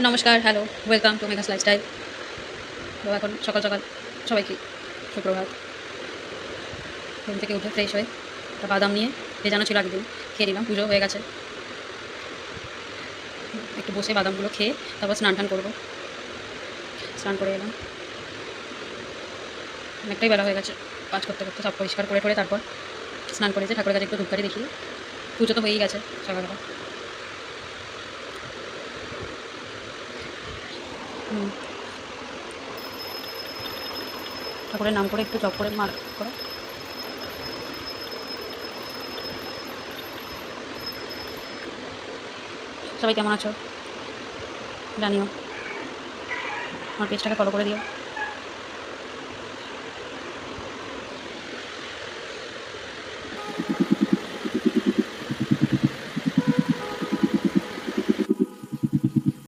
নমস্কার, hello, welcome to মেঘাস lifestyle. তো এখন সকাল সকাল সবাইকে সুপ্রভাত। ঘুম থেকে উঠে ফ্রেশ হয়ে একটা বাদাম নিয়ে ভেজানো ছিল আগের দিন, খেয়ে নিলাম। পুজো হয়ে গেছে, একটু বসে বাদামগুলো খেয়ে তারপর স্নান টান করবো। স্নান করে এলাম, অনেকটাই বেলা হয়ে গেছে। কাজ করতে করতে সব পরিষ্কার করে ঠরে তারপর স্নান করে যে ঠাকুরের কাছে একটু ধূপকাঠি দেখিয়ে পুজো তো হয়েই গেছে সকালবেলা। ঠাকুরের নাম করে একটু জপ করে মার করে। সবাই কেমন আছো জানিও, আমার পেজটাকে ফলো করে দিও।